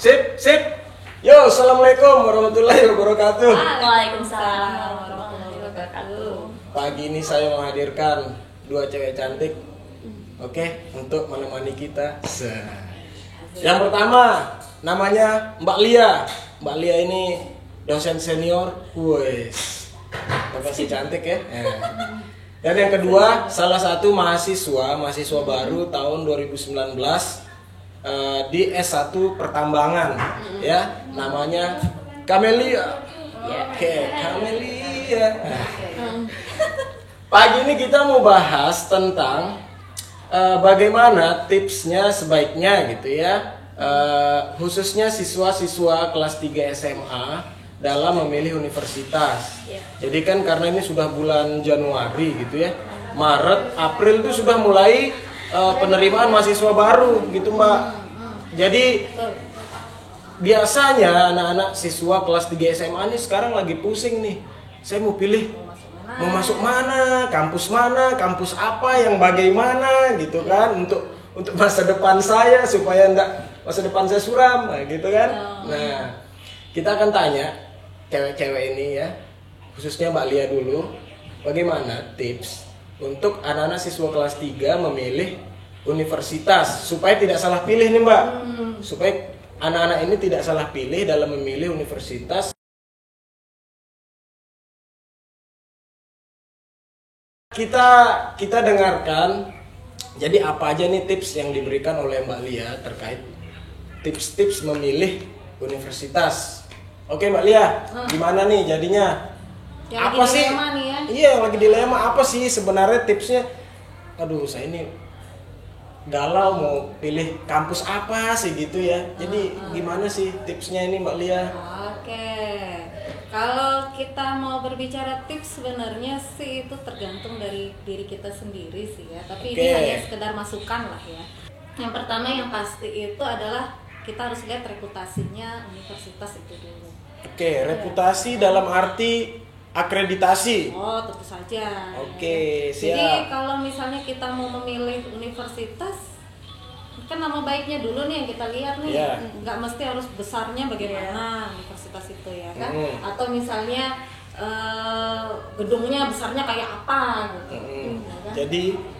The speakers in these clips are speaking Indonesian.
Sip, sip. Yo, assalamualaikum warahmatullahi wabarakatuh. Waalaikumsalam warahmatullahi wabarakatuh. Pagi ini saya menghadirkan dua cewek cantik, oke, untuk menemani kita. Yang pertama, namanya Mbak Lia. Mbak Lia ini dosen senior, wes, masih cantik ya. Dan yang kedua, salah satu mahasiswa baru tahun 2019 di S1 Pertambangan, ya, namanya Kamelia. Oke, Kamelia. Pagi ini kita mau bahas tentang bagaimana tipsnya sebaiknya gitu ya, khususnya siswa-siswa kelas 3 SMA dalam memilih universitas. Jadi kan karena ini sudah bulan Januari gitu ya, Maret, April itu sudah mulai penerimaan mahasiswa baru gitu Mbak. Jadi biasanya anak-anak siswa kelas 3 SMA ini sekarang lagi pusing nih. Saya mau pilih mau masuk mana, kampus apa, yang bagaimana gitu kan, untuk masa depan saya supaya enggak masa depan saya suram, nah, gitu kan. Nah, kita akan tanya cewek-cewek ini ya, khususnya Mbak Lia dulu, bagaimana tips untuk anak-anak siswa kelas 3 memilih universitas supaya tidak salah pilih nih Mbak, supaya anak-anak ini tidak salah pilih dalam memilih universitas. Kita dengarkan, jadi apa aja nih tips yang diberikan oleh Mbak Lia terkait tips-tips memilih universitas. Oke Mbak Lia, gimana nih jadinya? Yang apa sih? Nih ya? Iya, yang lagi dilema, apa sih sebenarnya tipsnya? Aduh, saya ini galau mau pilih kampus apa sih gitu ya. Jadi gimana sih tipsnya ini Mbak Lia? Oke, kalau kita mau berbicara tips sebenarnya sih itu tergantung dari diri kita sendiri sih ya. Tapi ini hanya sekedar masukan lah ya. Yang pertama yang pasti itu adalah kita harus lihat reputasinya universitas itu dulu. Oke, reputasi dalam arti akreditasi. Oh, tentu saja. Oke, siap. Jadi kalau misalnya kita mau memilih universitas, kan nama baiknya dulu nih yang kita lihat nih. Nggak mesti harus besarnya bagaimana universitas itu ya kan. Atau misalnya gedungnya besarnya kayak apa gitu. Ya kan?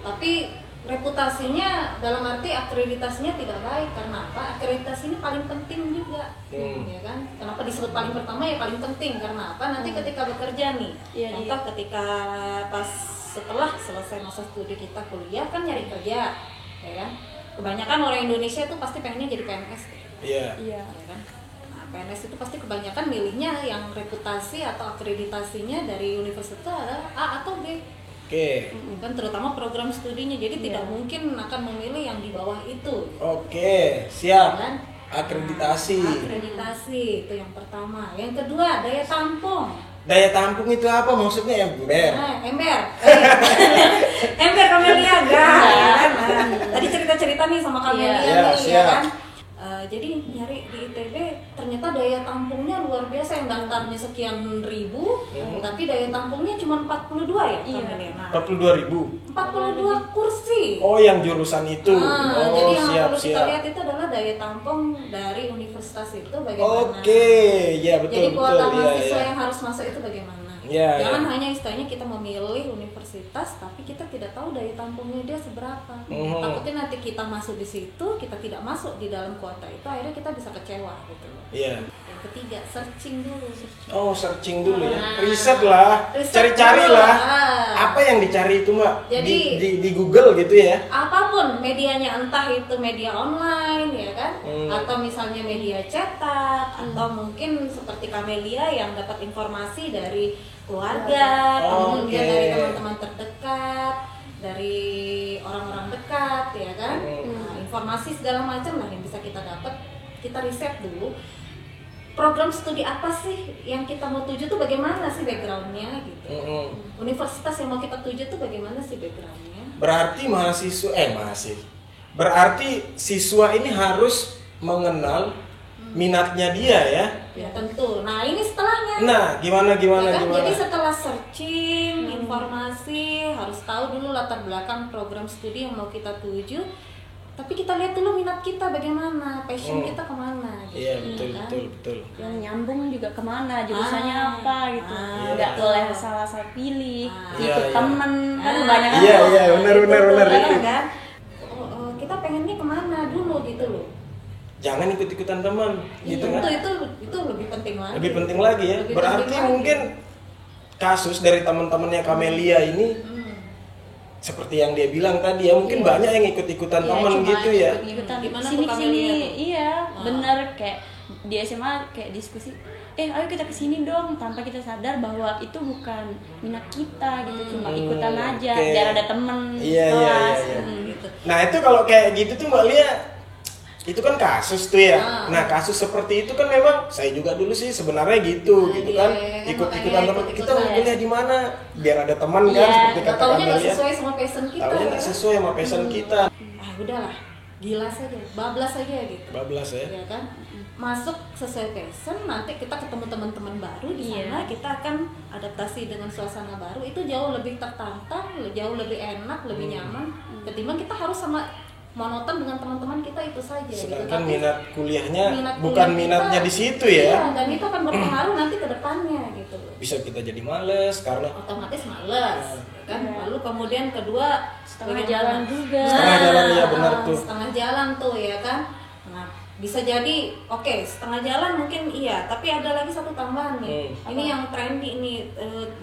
Tapi reputasinya dalam arti akreditasinya tidak baik. Karena apa? Akreditasi ini paling penting juga, ya kan? Kenapa disebut paling pertama ya paling penting? Karena apa? Nanti ketika bekerja nih, ketika pas setelah selesai masa studi kita kuliah kan nyari kerja, ya kan? Kebanyakan orang Indonesia itu pasti pengennya jadi PNS, ya kan? Nah, PNS itu pasti kebanyakan milihnya yang reputasi atau akreditasinya dari universitas adalah A atau B. Kan terutama program studinya, jadi tidak mungkin akan memilih yang di bawah itu. Siap. Kan? Akreditasi. Akreditasi itu yang pertama. Yang kedua, daya tampung. Daya tampung itu apa maksudnya, ember? Ember. Ember Kamelia kan? Tadi cerita-cerita nih sama Kamelia nih, ya kan? Jadi nyari di ITB ternyata daya tampungnya luar biasa, yang daftarnya sekian ribu, tapi daya tampungnya cuma 42 ya? Nah, 42.000. 42 kursi. Oh, yang jurusan itu. Jadi yang perlu kita lihat itu adalah daya tampung dari universitas itu bagaimana. Betul. Jadi kuota mahasiswa yang harus masuk itu bagaimana. Jangan hanya istilahnya kita memilih universitas tapi kita tidak tahu daya tampungnya dia seberapa. Takutnya nanti kita masuk di situ, kita tidak masuk di dalam kuota itu, akhirnya kita bisa kecewa gitu. Yang ketiga, searching dulu. Searching dulu ya. Riset lah. Cari-cari lah. Apa yang dicari itu Mbak? Jadi di Google gitu ya. Apapun medianya, entah itu media online ya kan, atau misalnya media cetak, atau mungkin seperti Kamelia yang dapat informasi dari keluarga, kemudian dari teman-teman terdekat, dari orang-orang dekat ya kan. Nah, informasi segala macam lah yang bisa kita dapat. Kita riset dulu program studi apa sih yang kita mau tuju tuh, bagaimana sih backgroundnya gitu. Universitas yang mau kita tuju tuh bagaimana sih backgroundnya. Berarti berarti siswa ini harus mengenal minatnya dia ya. Ya tentu. Nah ini setelahnya. Nah gimana? Jadi setelah searching informasi harus tahu dulu latar belakang program studi yang mau kita tuju. Tapi kita lihat dulu minat kita bagaimana, passion kita kemana. Gitu. Iya Betul. Yang nyambung juga kemana, jurusannya apa gitu. Nggak boleh salah pilih, ikut temen kan banyak. Iya, benar itu. Kan? Kita pengennya kemana dulu gitu loh. Jangan ikut-ikutan teman gitu kan. Itu lebih penting lagi. Lebih penting lagi ya. Berarti mungkin kasus dari teman-temannya Kamelia ini seperti yang dia bilang tadi ya, mungkin banyak yang ikut-ikutan teman gitu ya. Gimana Sini, iya, bener kayak di SMA kayak diskusi, ayo kita kesini dong, tanpa kita sadar bahwa itu bukan minat kita gitu, cuma ikutan aja, biar ada temen kelas. Gitu. Nah itu kalau kayak gitu tuh Mbak Lia, itu kan kasus tuh ya. Nah kasus seperti itu kan memang saya juga dulu sih sebenarnya gitu kan, ikut-ikutan teman. Kita mau kuliah di mana biar ada teman kan, seperti kata Kamelia. Kamelia. Nggak sesuai sama passion kita. Taunya nggak sesuai sama passion kita. Udahlah, gila saja, bablas aja gitu. Bablas ya. Ya kan, masuk sesuai passion, nanti kita ketemu teman-teman baru di sana, kita akan adaptasi dengan suasana baru. Itu jauh lebih tertantang, jauh lebih enak, lebih nyaman ketimbang kita harus sama monoton dengan teman-teman kita itu saja. Sedangkan gitu. minat kuliahnya bukan minatnya di situ ya. Iya, dan itu akan berpengaruh nanti ke depannya gitu. Bisa kita jadi males karena otomatis males kan. Lalu kemudian kedua setengah jalan juga. Setengah jalan ya benar tuh. Setengah jalan tuh ya kan. Nah, bisa jadi setengah jalan mungkin iya, tapi ada lagi satu tambahan nih. Ini yang trendy nih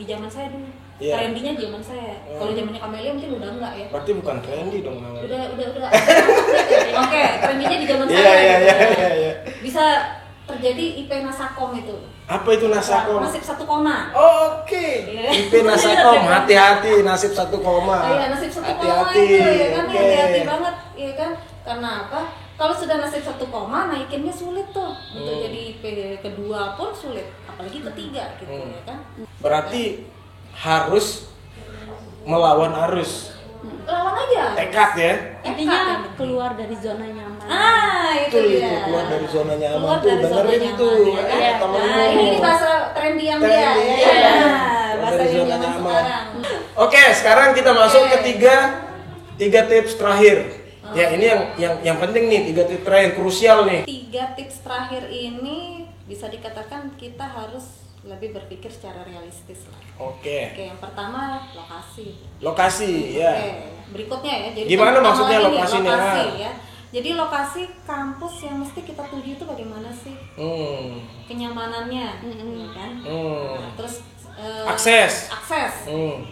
di zaman saya dulu. Trendinya zaman saya. Kalau zamannya Kamelia mungkin udah enggak ya. Berarti bukan trendy dong namanya. Udah. Oke, trendinya di zaman saya. Iya. Bisa terjadi IP Nasakom itu. Apa itu Nasakom? Nasib 1 koma. Oke. IP Nasakom, hati-hati nasib 1 koma. Iya, nasib 1 koma Hati-hati. itu ya kan, Oke. hati-hati banget ya kan. Karena apa? Kalau sudah nasib 1 koma, naikinnya sulit tuh. Untuk jadi IP kedua pun sulit, apalagi ketiga gitu ya kan. Berarti harus melawan arus. Lawan aja. Tekad ya. Intinya keluar dari zona nyaman. Itu dia. Keluar dari zona nyaman Keluar tuh, dari zona dengerin nyaman, tuh. ya kan? Temen-temen. Nah, ini bahasa trendy yang dia ya. Bahasa dari yang zona zaman nyaman. sekarang. Oke, sekarang kita masuk ke tiga tips terakhir. Ya, ini yang penting nih, 3 tips terakhir krusial nih. 3 tips terakhir ini bisa dikatakan kita harus lebih berpikir secara realistis lah. Oke, yang pertama lokasi. Lokasi ya. Berikutnya ya. Jadi gimana maksudnya ini, lokasi nih? Lokasi ya. Jadi lokasi kampus yang mesti kita tuju itu bagaimana sih? Kenyamanannya, ya kan? Nah, terus akses.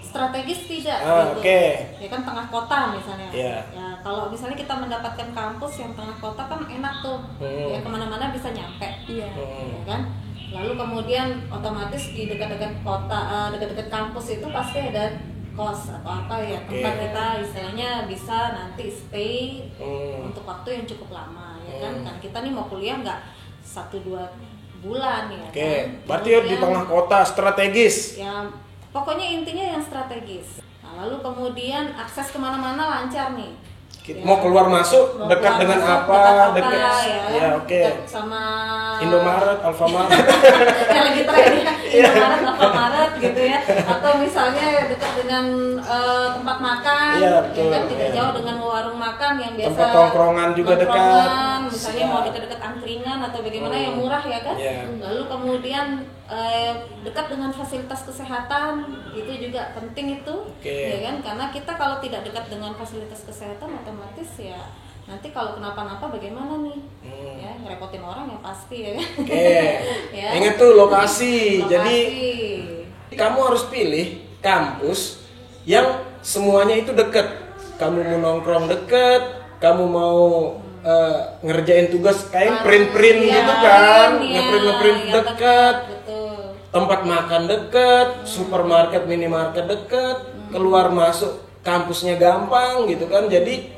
Strategis tidak? Gitu. Oke. Ya kan tengah kota misalnya. Iya. Ya kalau misalnya kita mendapatkan kampus yang tengah kota kan enak tuh. Ya kemana-mana bisa nyampe. Iya. Ya kan? Lalu kemudian otomatis di dekat-dekat kota, dekat-dekat kampus itu pasti ada kos atau apa ya, tempat kita istilahnya bisa nanti stay untuk waktu yang cukup lama ya kan. Kan kita nih mau kuliah nggak 1-2 bulan ya. Kan? Berarti di tengah kota strategis. Ya pokoknya intinya yang strategis. Nah, lalu kemudian akses kemana-mana lancar nih. Mau keluar masuk dekat dengan apa? Dekat ya, oke. Dekat sama Indomaret, Alfamart. Yang lagi tren ya, Indomaret, Alfamart gitu ya. Atau misalnya dekat dengan tempat makan, betul, ya kan tidak jauh dengan warung makan yang biasa. Tempat tongkrongan juga dekat. Misalnya mau dekat-dekat angkringan atau bagaimana yang murah ya kan. Lalu kemudian dekat dengan fasilitas kesehatan itu juga penting itu, ya kan? Karena kita kalau tidak dekat dengan fasilitas kesehatan otomatis ya nanti kalau kenapa-napa bagaimana nih, ya ngerepotin orang yang pasti ya kan. Ya. Ingat tuh lokasi. Jadi kamu harus pilih kampus yang semuanya itu dekat. Kamu mau nongkrong dekat, kamu mau ngerjain tugas kayak print-print gitu kan, ngeprint dekat. Tempat makan dekat, supermarket, minimarket dekat, keluar masuk kampusnya gampang gitu kan. Jadi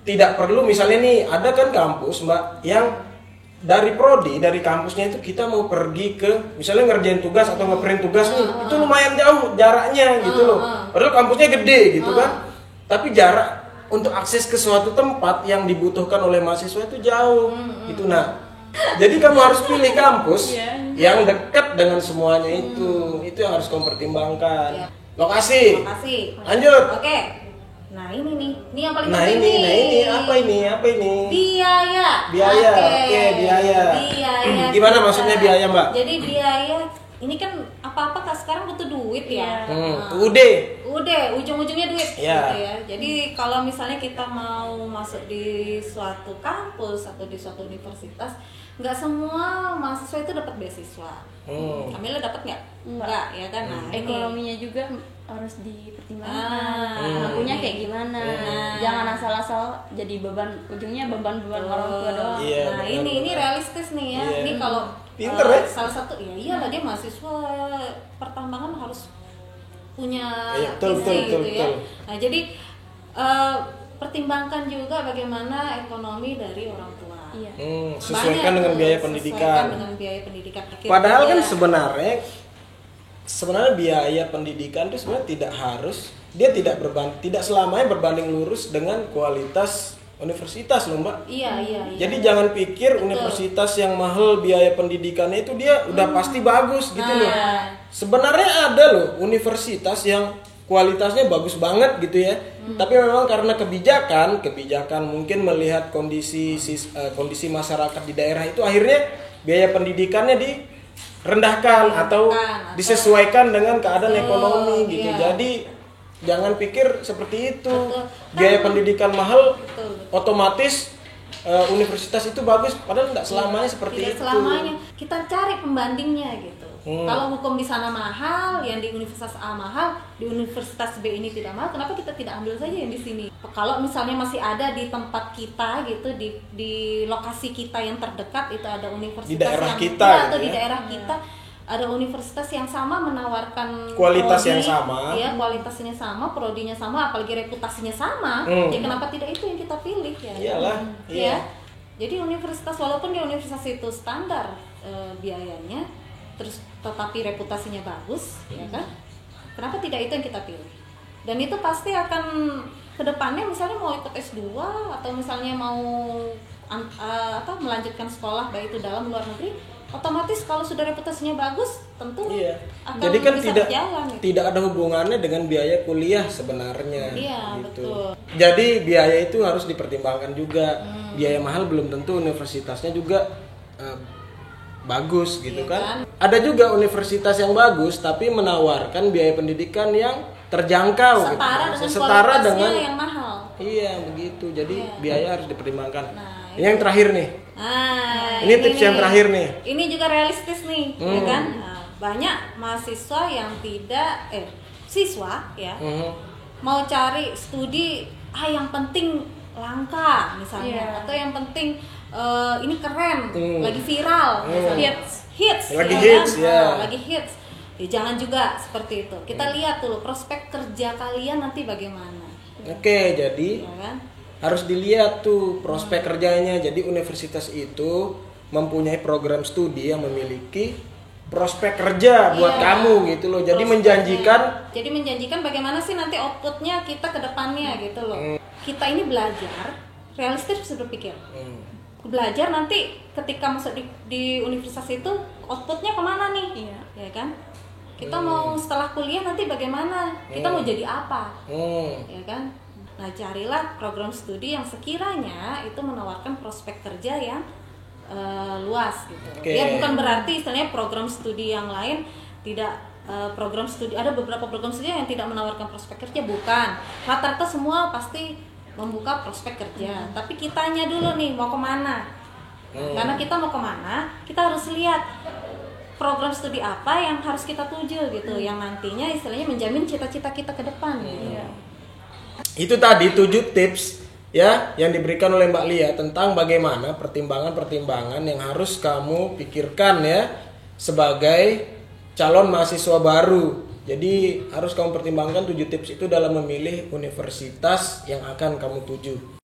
tidak perlu misalnya nih ada kan kampus Mbak yang dari prodi, dari kampusnya itu kita mau pergi ke misalnya ngerjain tugas atau ngeprint tugas nih, itu lumayan jauh jaraknya gitu loh. Padahal kampusnya gede gitu kan. Tapi jarak untuk akses ke suatu tempat yang dibutuhkan oleh mahasiswa itu jauh. Itu nah. Jadi kamu harus pilih kampus yang dekat dengan semuanya itu yang harus kamu pertimbangkan. Lokasi. Lokasi. Lanjut. Oke. Nah ini yang paling Nah penting ini, nih. nah ini apa ini? Biaya. Biaya, Oke. biaya. Biaya. Gimana kita. maksudnya biaya, Mbak? Jadi biaya ini kan apa-apa kan sekarang butuh duit ya. Udah, ujung-ujungnya duit gitu ya. Jadi kalau misalnya kita mau masuk di suatu kampus atau di suatu universitas, nggak semua mahasiswa itu dapat beasiswa. Kamila dapat nggak? Nggak ya kan? Nah, ekonominya juga harus dipertimbangkan. Mampunya kayak gimana? Jangan asal-asal jadi ujungnya beban orang tua doang. Nah ini realistis nih ya. Ini kalau pinter ya? Salah satu ya iyalah dia mahasiswa pertambangan harus punya betul. ya. Nah jadi pertimbangkan juga bagaimana ekonomi dari orang tua. Iya. Sesuaikan dengan biaya pendidikan. Padahal kan sebenarnya biaya pendidikan itu sebenarnya tidak selamanya berbanding lurus dengan kualitas universitas loh Mbak. Iya. Jadi jangan pikir universitas yang mahal biaya pendidikannya itu dia udah pasti bagus gitu loh. Sebenarnya ada loh universitas yang kualitasnya bagus banget gitu ya. Tapi memang karena kebijakan mungkin melihat kondisi masyarakat di daerah itu akhirnya biaya pendidikannya direndahkan atau disesuaikan dengan keadaan ekonomi gitu. Jadi jangan pikir seperti itu. Biaya pendidikan mahal otomatis universitas itu bagus, padahal tidak selamanya seperti itu. Tidak selamanya. Kita cari pembandingnya gitu. Kalau hukum di sana mahal, yang di Universitas A mahal, di Universitas B ini tidak mahal, kenapa kita tidak ambil saja yang di sini? Kalau misalnya masih ada di tempat kita gitu, di lokasi kita yang terdekat itu ada universitas di daerah yang kita atau di daerah kita ada universitas yang sama menawarkan kualitas prodi, yang sama, ya kualitasnya sama, prodinya sama, apalagi reputasinya sama, ya kenapa tidak itu yang kita pilih ya? Iyalah, ya. Jadi universitas walaupun di universitas itu standar biayanya, terus tetapi reputasinya bagus, ya kan? Kenapa tidak itu yang kita pilih? Dan itu pasti akan kedepannya misalnya mau ikut S2 atau misalnya mau melanjutkan sekolah baik itu dalam luar negeri, otomatis kalau sudah reputasinya bagus tentu akan jadi kan bisa berjalan, gitu. Tidak ada hubungannya dengan biaya kuliah sebenarnya. Iya, gitu. betul. Jadi biaya itu harus dipertimbangkan juga. Biaya mahal belum tentu universitasnya juga bagus gitu kan. Ada juga universitas yang bagus tapi menawarkan biaya pendidikan yang terjangkau setara dengan yang mahal. Iya begitu. Jadi biaya harus dipertimbangkan. Ini yang terakhir nih. Ini tips yang terakhir nih. Ini juga realistis nih, ya kan? Nah, banyak mahasiswa yang siswa ya mau cari studi yang penting langka misalnya, atau yang penting ini keren, lagi viral, hits, lagi ya hits, kan? Lagi hits. Ya, jangan juga seperti itu. Kita lihat dulu prospek kerja kalian nanti bagaimana. Oke, jadi harus dilihat tuh prospek kerjanya. Jadi universitas itu mempunyai program studi yang memiliki prospek kerja buat kamu gitu loh. Jadi menjanjikan bagaimana sih nanti outputnya kita ke depannya gitu loh. Kita ini belajar, realistis bisa berpikir. Belajar nanti ketika masuk di universitas itu outputnya kemana nih? Ya kan? Kita mau setelah kuliah nanti bagaimana? Kita mau jadi apa? Ya kan? Nah, carilah program studi yang sekiranya itu menawarkan prospek kerja yang luas gitu. Ya bukan berarti istilahnya program studi yang lain tidak program studi, ada beberapa program studi yang tidak menawarkan prospek kerja, bukan. Rata-rata semua pasti membuka prospek kerja. Tapi kitanya dulu nih mau kemana? Karena kita mau kemana, kita harus lihat program studi apa yang harus kita tuju gitu, yang nantinya istilahnya menjamin cita-cita kita ke depan. Itu tadi 7 tips ya yang diberikan oleh Mbak Lia tentang bagaimana pertimbangan-pertimbangan yang harus kamu pikirkan ya sebagai calon mahasiswa baru. Jadi harus kamu pertimbangkan 7 tips itu dalam memilih universitas yang akan kamu tuju.